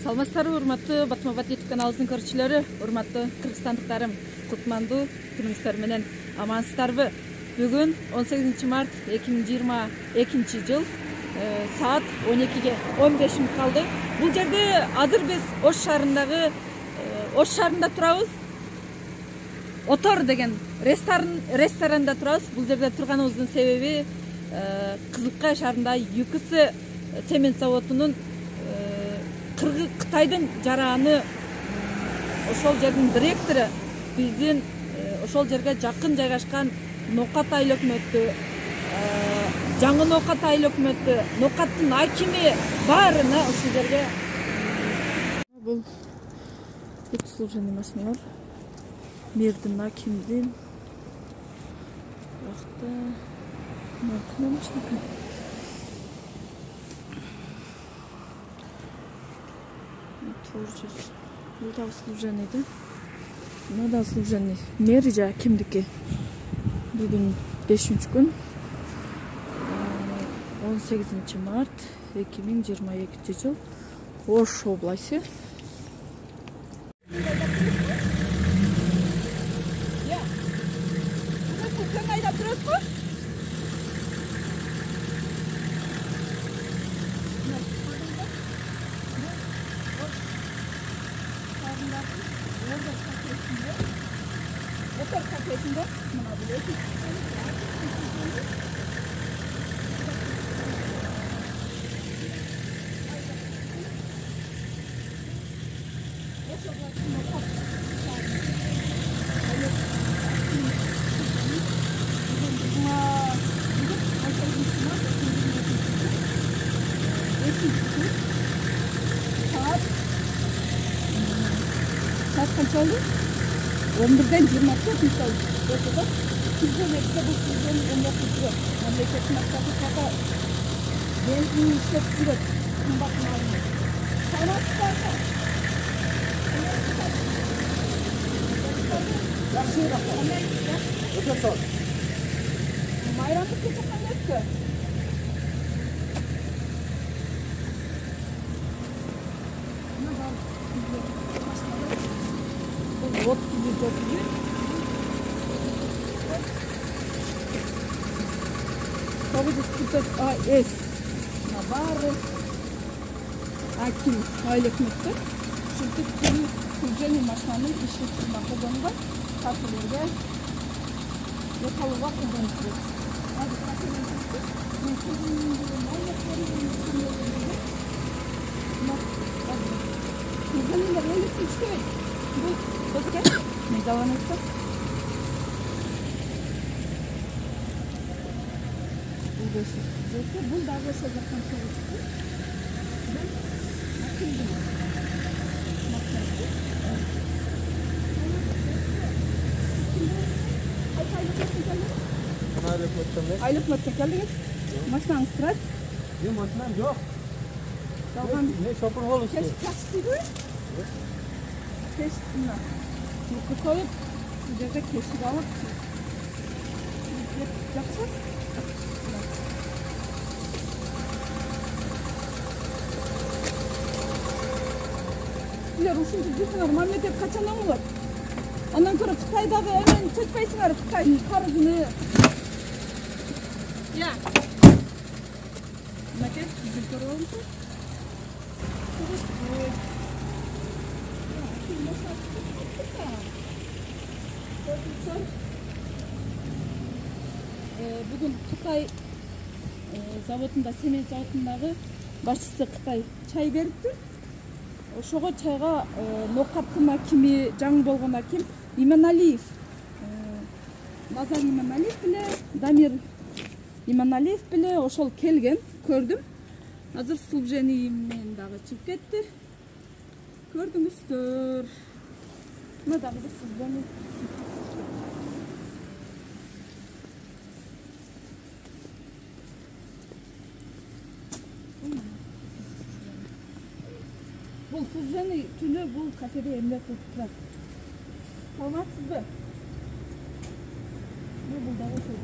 Саламатсыздарбы, урматтуу Батма-Бат YouTube каналыбыздын көрүүчүлөрү, урматтуу кыргызстандыктарым, кутмандуу күнүңүздөр менен амансыздарбы? Бүгүн 18 март 2022 жыл саат 12-ге 15 мүнөт калды. Бул жерде азыр биз Ош шаарында турабыз. Отор деген ресторанда турабыз. Бул жерде турганыбыздын себеби Кызылкай шаарында ЮКС цемент заводунун Кытайдын жараны ошол жердин директору биздин ошол жерге жакын жайгашкан Нокат айыл өкмөтү, жаңы Нокат айыл өкмөтү, Нокаттын акими баарына ушул жерге бул служебный машиналар мэрдин акимдин вакытта машина. Бул да служебный да. Мына да служебный. Мэр жа кимдики? Бүгүн 5-күн 18 март 2022 жыл Ош областы. Saat kaç oldu? 11'den 24 minut oldu. Ortada sizden ekse bu sizden emlaklıkları. Memleketin maksatı kata benzin işlettirir. Bakın alın. Sana çıkarsa. Yaxşı bakalım. Öte sor. Mayranlık yapılan yoktu. Вот идет. Кого-то спитать АС. Навары. Аким айлык мекте. Шүртүк күнү сүржени машинанын иштетүүсүнө колдонулган картелерге якалууга колдонулат. Не заванется. Бул дагы ошол жактан чыгып чыкты. Айлык өтөп келдиңиз. Машинаңыз турат. Мен машинам жок. Ne şopur olursun? Keşke Keşke Yoksa koyup Sizlerde keşke alıp Yapsak Sizler uşun tüzgüsünler mamleket kaçana mı var? Ondan sonra Kıtay'dağı hemen çökmeysiniz Kıtay'ın karızını Ya Maket bizim soru olmuşsa Bugün Kıtay заводунда, семент заводундагы башчысы Кытай чай берипти. Ошого чайга Нокаттын акими, жаңы болгон аким Иманалиев, Назар Иманалиев биле, Дамир Иманалиев биле ошол келген, көрдүм. Азыр служебный менен дагы чыгып кетти. Көрдүңүздөр. Мына дагы служебный. Бул служебный түнү бул кафеде эмне кылып турат. Саламатсызбы? Бул дагы ошол.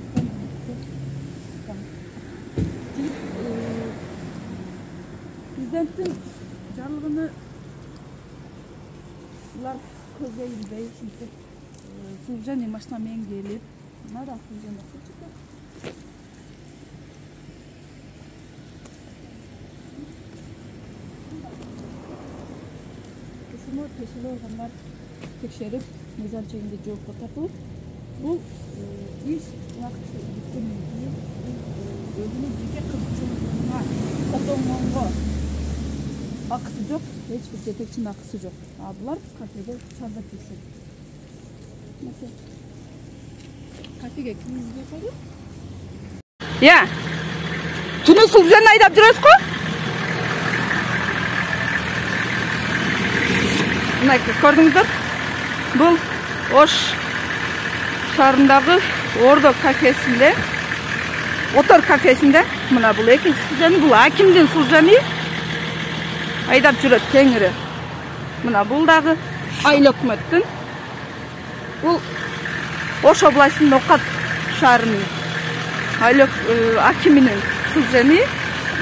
Президенттин жарлыгыны Bular көзге илбей ушинтип служение машина менен келип, мына да служение кылчу. Ушуну тешелүү органдар текшерип, мыйзам чегинде жоопко тартылып, бул иш убакыты бүткөндөн кийин өзүнүн жеке кызыкчылыгына колдонгонго акысы жок, эч бир жетекчинин акысы жок. А булар кафеде чардап жүрүшөт. Кафеге киргизбей койду. Я. Түнү служебный айдап жүрөсүзбү? Мына көрдүңүздөр? Бул Ош шаарындагы Ордо кафесинде, Отор кафесинде, мына бул экинчи служебный, бул акимдин служебный айдап жүрөт теңири. Мына бул дагы айыл өкмөттүн. Бул Ош областынын Окат шаарынын айыл акиминин служебный.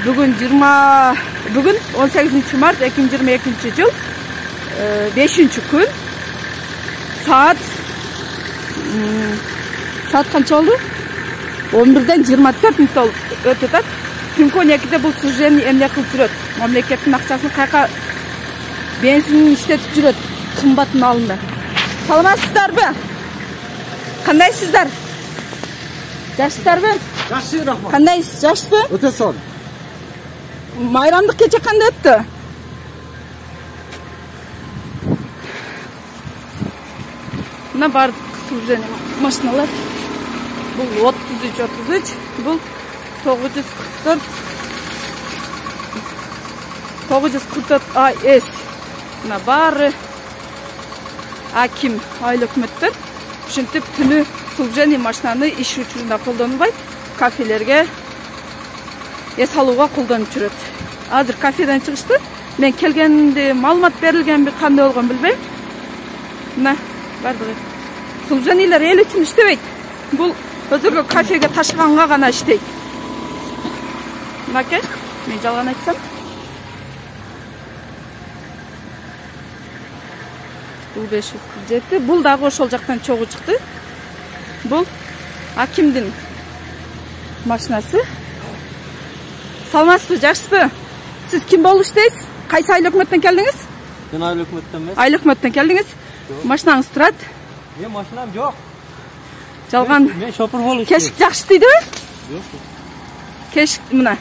Бүгүн 18 март 2022 жыл 5-күн saat канча болду? 11-ден 24 мүнөт өтүп атат. Түнкү 12-де бул служебный эмне кылып жүрөт. Мамлекеттин акчасын кайка бензинин иштетип жүрөт. Кымбатын алынды. Саламатсыздарбы? Кандайсыздар? Жакшысыздарбы? Жакшы, рахмат. Кандайсыз? Жакшысызбы? Өтө сонун. Майрамдык кече кандай өттү? Мына бардык служебный машиналар. Бул 33-33, бул 944 АС. Мына бары аким айыл өкмөттөр. Ушинтип түнү служебный машинаны иш учурунда колдонбай, кафелерге эс алууга колдонуп жүрөт. Азыр кафеден чыгышты. Мен келгенде маалымат берилгенби, кандай болгон билбейм. Мына бардыгы. Служенийлер эл үчүн иштебейт. Бул өзүргө кафеге ташыганга гана иштейт. Мынакей, мен жалган айтсам. Бул 547. Бул дагы ошол жактан чогуу чыкты. Бул акимдин машинасы. Саламатсызбы, жакшысызбы? Сиз ким болуп иштейсиз? Кайсы айыл өкмөттөн келдиңиз? Мен айыл өкмөттөн эмес. Айыл өкмөттөн келдиңиз? Машинаңыз турат? Мен машинам жок. Жалган. Мен шопур болуп иштейм. Кешик жакшы тийдиби? Жок. Кешик мына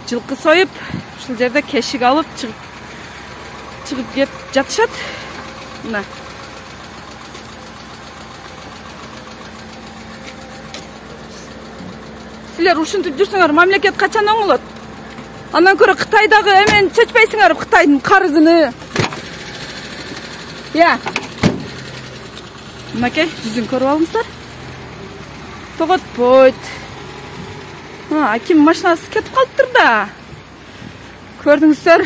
жылкы союп, ушул жерде кешик алып чыгып кеп жатышат. Мына. Силер ушинтип жүрсөңөр, мамлекет качан оңолот? Андан көрө Кытайдагы эмен чечпейсиңер, Кытайдын карызыны. Я. Мынакей, жүзүн көрүп алыңыздар. Тоготпойт. Аким машинасы кетип калыптыр да. Көрдүңүздөр.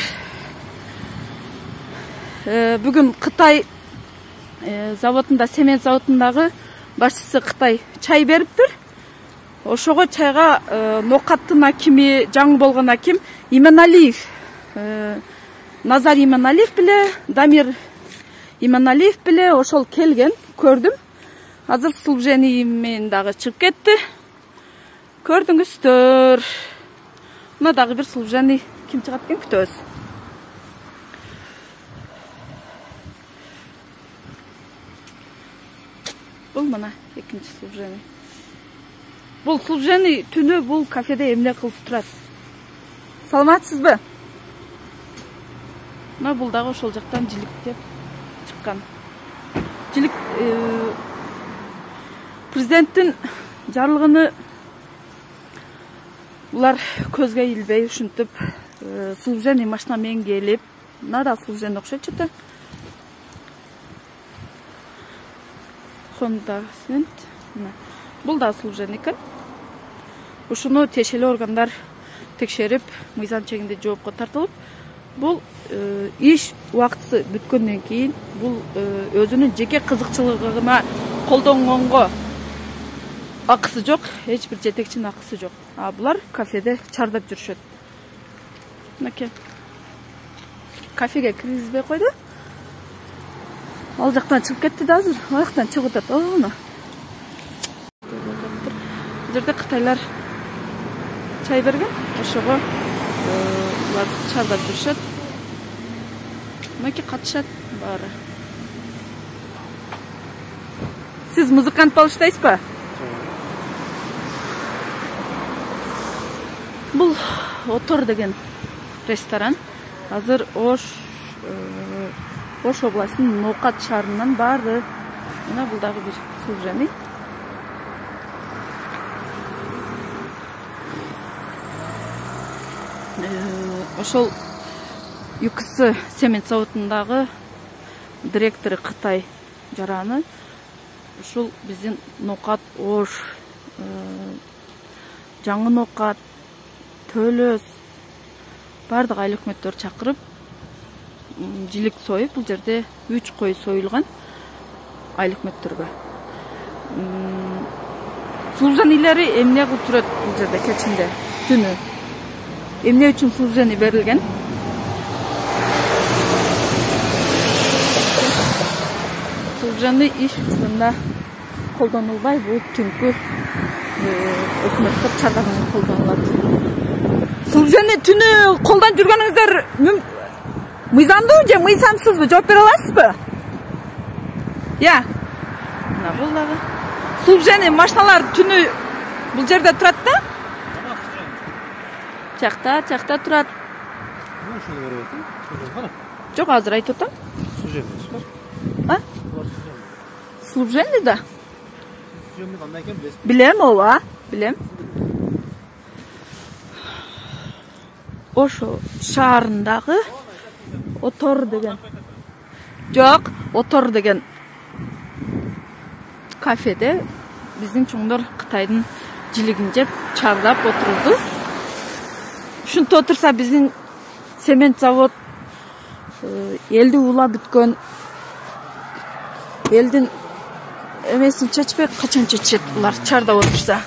Бүгүн Кытай заводунда, цемент заводундагы башчысы Кытай чай бериптир. Ошого чайга Нокаттын акими, жаңы болгон аким Иманалиев, Назар Иманалиев биле, Дамир Иманалиев биле ошол келген, көрдүм. Азыр служебный менен дагы чыгып кетти. Көрдүңүздөр. Мына дагы бир служебный ким чыгат экен, күтөбүз. Бул мына экинчи служебный. Бул служебный түнү бул кафеде эмне кылып турат? Саламатсызбы? Мына бул дагы ошол жактан жиликтеп чыккан. Жилик президенттин жарлыгыны булар көзгө илбей ушинтип служебный машина менен келип, мына да служебный окшойт да. Honda Cement. Бул да служебный экен. Ушуну тиешелүү органдар текшерип, мыйзам чегинде жоопко тартылып, бул иш убактысы бүткөндөн кийин бул өзүнүн жеке кызыкчылыгына колдонгонго акысы жок, эч бир жетекчинин акысы жок. А булар кафеде чардап жүрүшөт. Мынакей. Кафеге киргизбей койду. Ал жақтан шығып кетті да азыр. Ал жақтан шығып өтеді. Оны. Бұл жерде Қытайлар чай берген. Ошоға бұлар чардап жүрішеді. Мәке қатышады бары. Сіз музыкант болып іштейсіз ба? Бұл Отор деген ресторан. Азыр Ош обласының Ноқат шаарынан барды. Мына бұлдағы бір Служаны. Ошол ЮКС цемент зауытындағы директоры Қытай жараны. Ошол биздин Ноқат, Ош, Жаңы Ноқат, Төлөс бардык айыл өкмөттөр чакырып, жилик союп, бул жерде 3 кой союлган айыл өкмөттөргө. Служан илери эмне кылып турат бул жерде кечинде, түнү? Эмне үчүн служаны берилген? Служаны иш учурунда колдонулбай, бул түнкү өкмөттөр чардаганга колдонулат. Служаны түнү колдонуп жүргөнүңүздөр мыйзамдуу же мыйзамсызбы? Жооп бере аласызбы? Я. Мына бул дагы. Служаны машиналар түнү бул жерде турат да? Чакта турат. Жок, азыр айтып атам. А? Служаны да? Билем ооба, билем. Ошо шаарындагы Отор деген. Жок, Отор деген кафеде биздин чоңдор Кытайдын жилигин жеп чардап отурду. Ушинтип отурса биздин цемент завод элди улап бүткөн. Элдин эмесин чечпей качан чечет булар чардап отурса.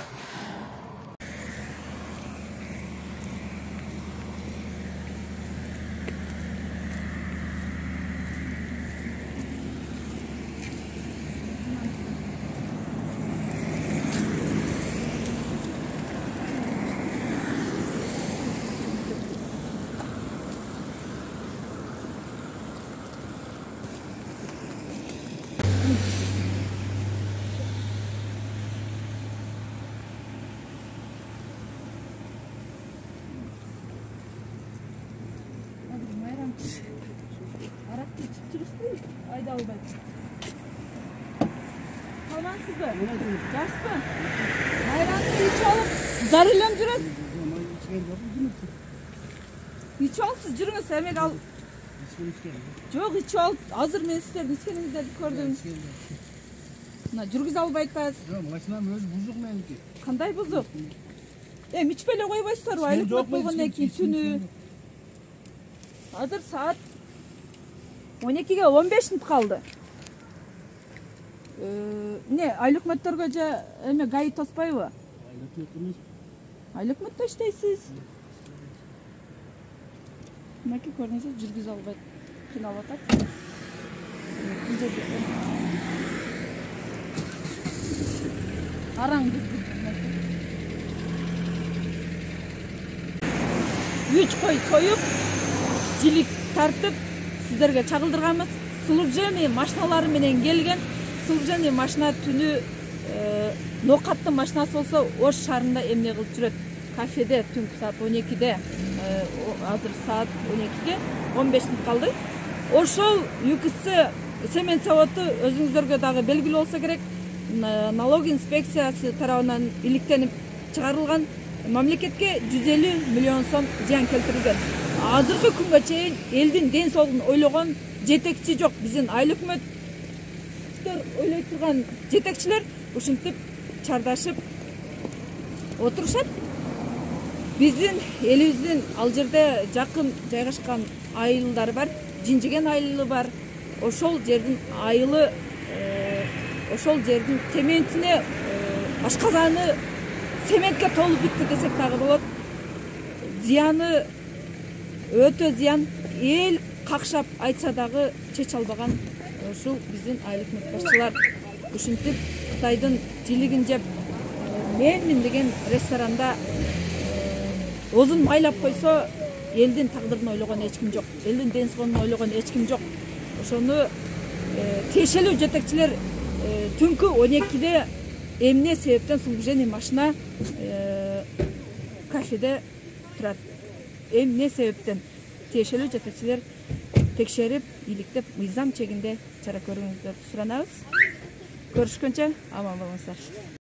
Ayda albaydı. Kalmansızdı. Yaşsın. Bayramda hiç olup zarılım жүрөсүz. Hiç olup siz жүрүңүз, emek al. Жоқ, hiç olup азыр мен сиздердин ичкениңиздерди көрдүм. Мына жүргүзө албайсыз. Жок, машинам өзү бузук меники. Кандай бузук? Ичпей эле койбойсуздарбы? Айлык болгондон кийин түнү. Азыр саат 12'ge 15 minut kaldı. Ne aylık metrogö же эме гаи тоспайбы? Aylık metro иштейсиз. Мынакей көрүңүздөр жүргүзө албайт. Кыйналып атат. Араң жүргүзүп. 3 кой союп, жилик тартып сіздерге чагылдырганбыз. Служаны машиналары менен келген. Служаны машина түнү Ноқаттын машинасы болсо Ош шаарында эмне кылып жүрөт? Кафеде түнкү саат 12'de, азыр саат 12'ge 15 минут калды. Ошол ЮКС цемент заводу өзүңүздөргө дагы белгилүү болсо керек, налог инспекциясы тарабынан иликтенип чыгарылган, мамлекетке 150 миллион сом зыян келтирилген. Азыркы күнгө чейин элдин ден соолугун ойлогон жетекчи жок. Биздин айыл өкмөттөр ойлой турган жетекчилер ушинтип чардашып отурушат. Биздин элибиздин ал жерде жакын жайгашкан айылдар бар, Жинжиген айылы бар. Ошол жердин айылы, ошол жердин цементине, ашказаны цементке толуп бүтү десек дагы болот. Зыяны өтө зыян, эл какшап айтса дагы чече албаган ушул биздин айыл өкмөт башчылар ушинтип Кытайдын жилигин жеп менмин деген ресторанда озун майлап койсо элдин тагдырын ойлогон эч ким жок, элдин ден соолугун ойлогон эч ким жок. Ошону тиешелүү жетекчилер түнкү 12-де эмне себептен служебный машина кафеде турат, эмне себептен тиешелүү жетекчилер текшерип, иликтеп, мыйзам чегинде чара көрүүңүздөрдү суранабыз. Көрүшкөнчө аман болуңуздар.